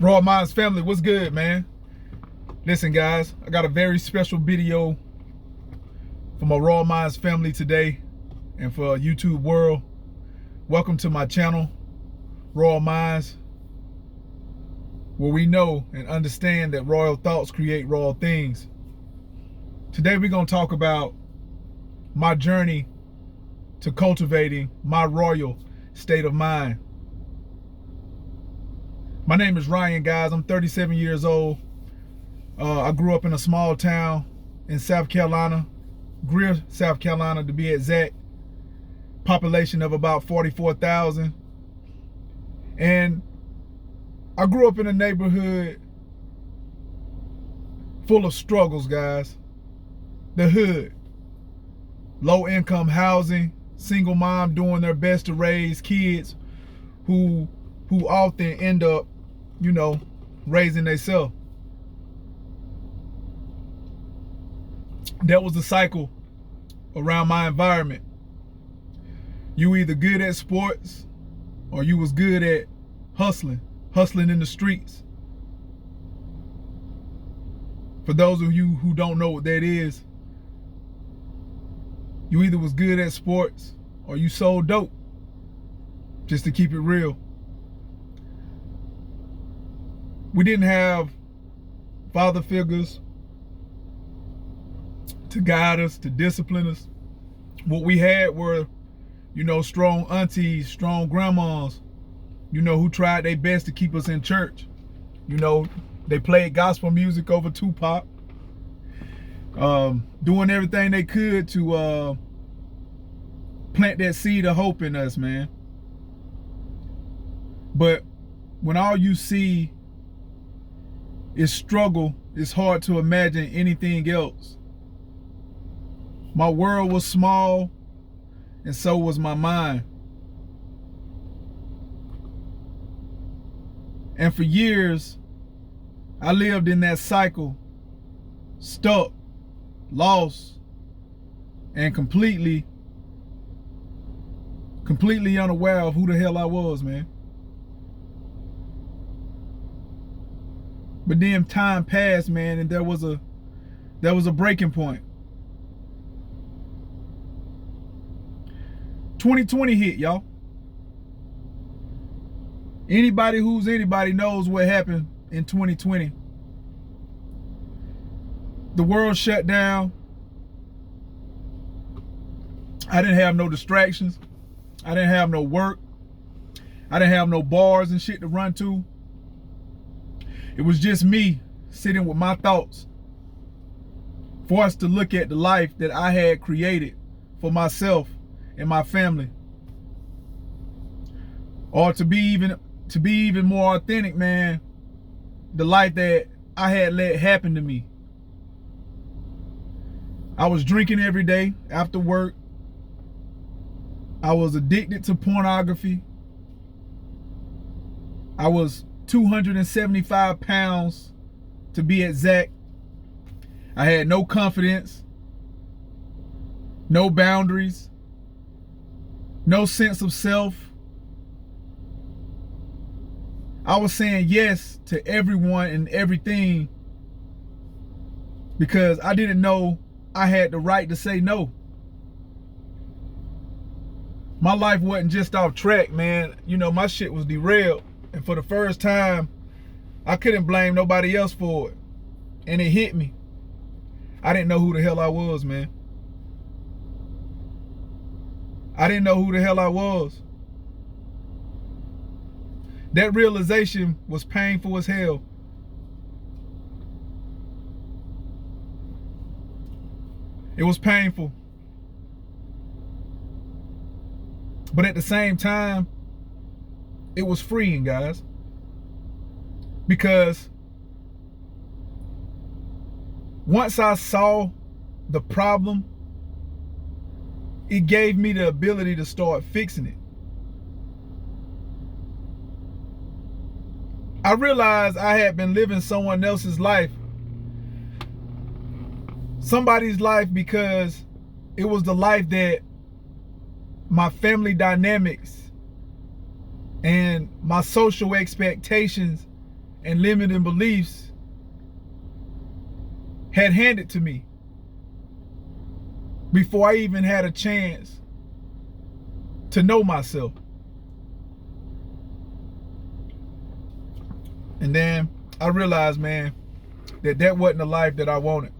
Raw Minds family, what's good, man? Listen, guys, I got a very special video for my Raw Minds family today and for YouTube world. Welcome to my channel, Raw Minds, where we know and understand that royal thoughts create raw things. Today we're going to talk about my journey to cultivating my royal state of mind. My name is Ryan, guys. I'm 37 years old. I grew up in a small town in South Carolina, Greer, South Carolina to be exact. Population of about 44,000. And I grew up in a neighborhood full of struggles, guys. The hood, low income housing, single mom doing their best to raise kids who often end up, raising themselves. That was the cycle around my environment. You either good at sports or you was good at hustling in the streets. For those of you who don't know what that is, you either was good at sports or you sold dope, just to keep it real. We didn't have father figures to guide us, to discipline us. What we had were, strong aunties, strong grandmas, who tried their best to keep us in church. They played gospel music over Tupac, doing everything they could to plant that seed of hope in us, man. But when all you see is struggle, it's hard to imagine anything else. My world was small, and so was my mind. And for years, I lived in that cycle, stuck, lost, and completely unaware of who the hell I was, man. But then time passed, man, and there was a breaking point. 2020 hit, y'all. Anybody who's anybody knows what happened in 2020. The world shut down. I didn't have no distractions. I didn't have no work. I didn't have no bars and shit to run to. It was just me sitting with my thoughts, forced to look at the life that I had created for myself and my family. Or to be even more authentic, man, the life that I had let happen to me. I was drinking every day after work. I was addicted to pornography. I was 275 pounds to be exact. I had no confidence, no boundaries, no sense of self. I was saying yes to everyone and everything because I didn't know I had the right to say no. My life wasn't just off track, man. My shit was derailed. And for the first time, I couldn't blame nobody else for it. And it hit me. I didn't know who the hell I was, man. I didn't know who the hell I was. That realization was painful as hell. It was painful. But at the same time, it was freeing, guys. Because once I saw the problem, it gave me the ability to start fixing it. I realized I had been living someone else's life. Somebody's life because it was the life that my family dynamics and my social expectations and limiting beliefs had handed to me before I even had a chance to know myself. And then I realized, man, that wasn't the life that I wanted.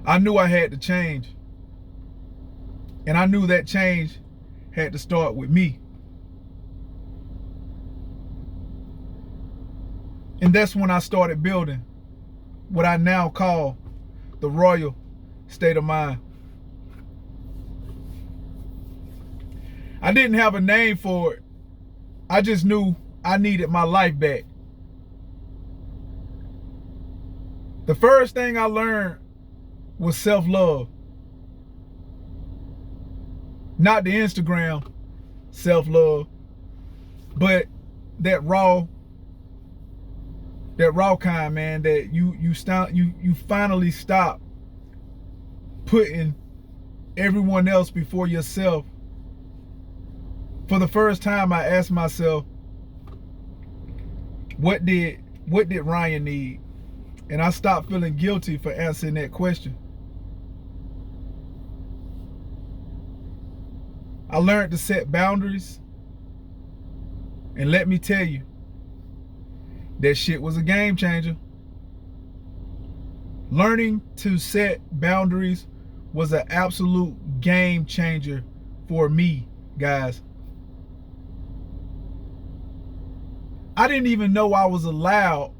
I knew I had to change. And I knew that change had to start with me. And that's when I started building what I now call the royal state of mind. I didn't have a name for it. I just knew I needed my life back. The first thing I learned was self-love. Not the Instagram self-love, but that raw kind, man, that you finally stop putting everyone else before yourself. For the first time, I asked myself, what did Ryan need? And I stopped feeling guilty for answering that question. I learned to set boundaries. And let me tell you, that shit was a game changer. Learning to set boundaries was an absolute game changer for me, guys. I didn't even know I was allowed.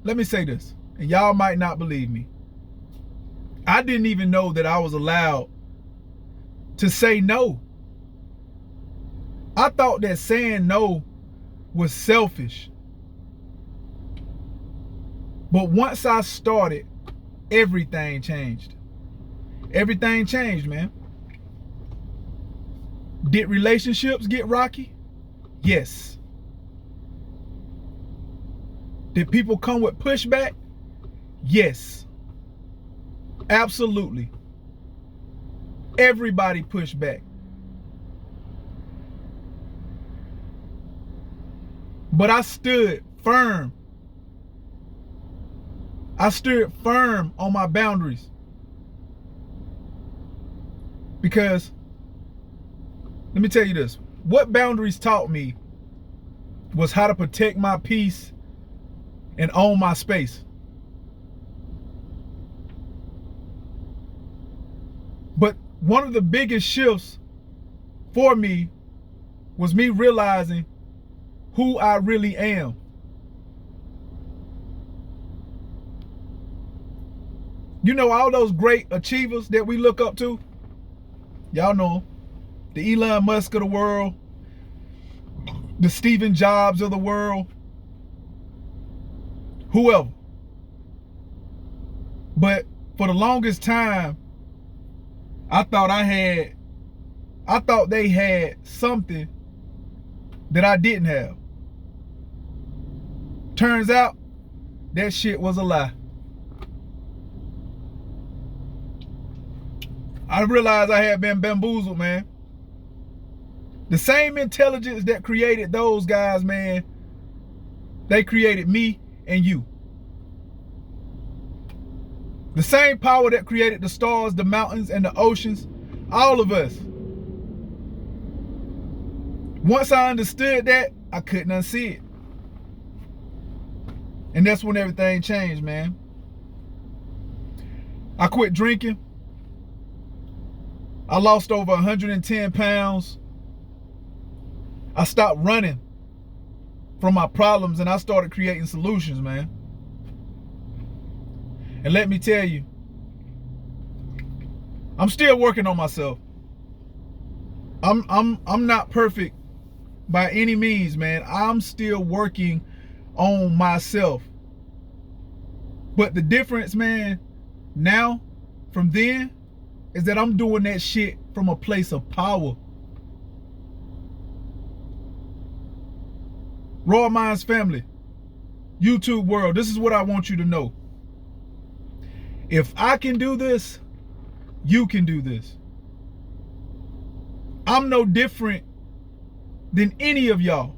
Let me say this, and y'all might not believe me. I didn't even know that I was allowed to say no. I thought that saying no was selfish. But once I started, everything changed. Everything changed, man. Did relationships get rocky? Yes. Did people come with pushback? Yes. Absolutely. Everybody pushed back. But I stood firm. I stood firm on my boundaries. Because, let me tell you this, what boundaries taught me was how to protect my peace and own my space. But one of the biggest shifts for me was me realizing who I really am. You know, all those great achievers that we look up to, y'all know them. The Elon Musk of the world, the Stephen Jobs of the world, whoever. But for the longest time, I thought they had something that I didn't have. Turns out, that shit was a lie. I realized I had been bamboozled, man. The same intelligence that created those guys, man, they created me and you. The same power that created the stars, the mountains, and the oceans, all of us. Once I understood that, I couldn't unsee it. And that's when everything changed, man. I quit drinking. I lost over 110 pounds. I stopped running from my problems and I started creating solutions, man. And let me tell you, I'm still working on myself. I'm not perfect by any means, man. I'm still working on myself. But the difference, man, now from then is that I'm doing that shit from a place of power. Raw Minds family, YouTube world, this is what I want you to know. If I can do this, you can do this. I'm no different than any of y'all.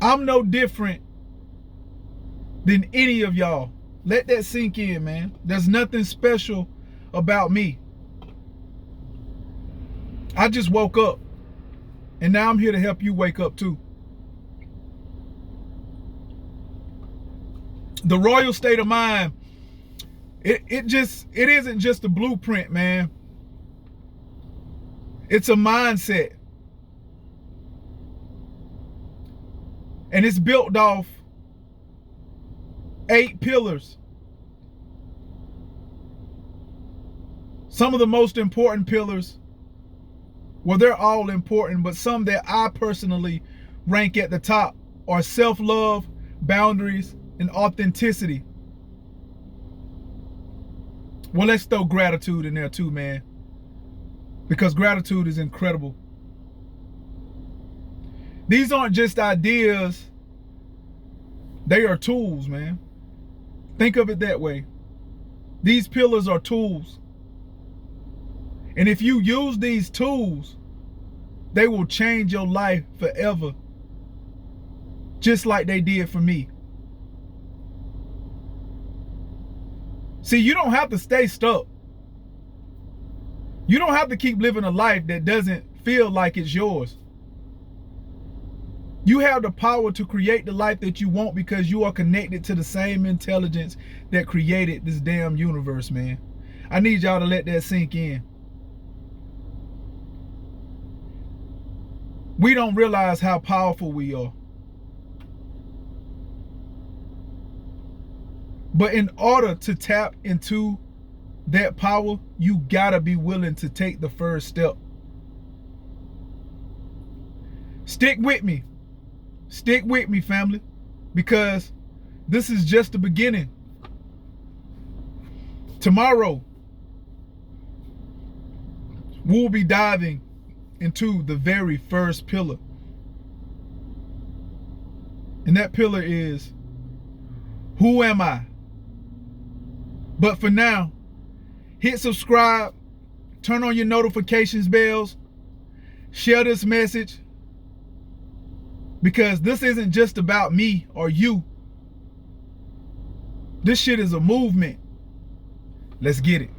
I'm no different than any of y'all. Let that sink in, man. There's nothing special about me. I just woke up, and now I'm here to help you wake up too. The royal state of mind, it isn't just a blueprint, man. It's a mindset. And it's built off 8 pillars. Some of the most important pillars, well, they're all important, but some that I personally rank at the top are self-love, boundaries, and authenticity. Well, let's throw gratitude in there too, man, because gratitude is incredible. These aren't just ideas, they are tools, man. Think of it that way. These pillars are tools. And if you use these tools, they will change your life forever, just like they did for me. See, you don't have to stay stuck. You don't have to keep living a life that doesn't feel like it's yours. You have the power to create the life that you want because you are connected to the same intelligence that created this damn universe, man. I need y'all to let that sink in. We don't realize how powerful we are. But in order to tap into that power, you gotta be willing to take the first step. Stick with me. Stick with me, family, because this is just the beginning. Tomorrow, we'll be diving into the very first pillar. And that pillar is, who am I? But for now, hit subscribe, turn on your notifications bells, share this message, because this isn't just about me or you. This shit is a movement. Let's get it.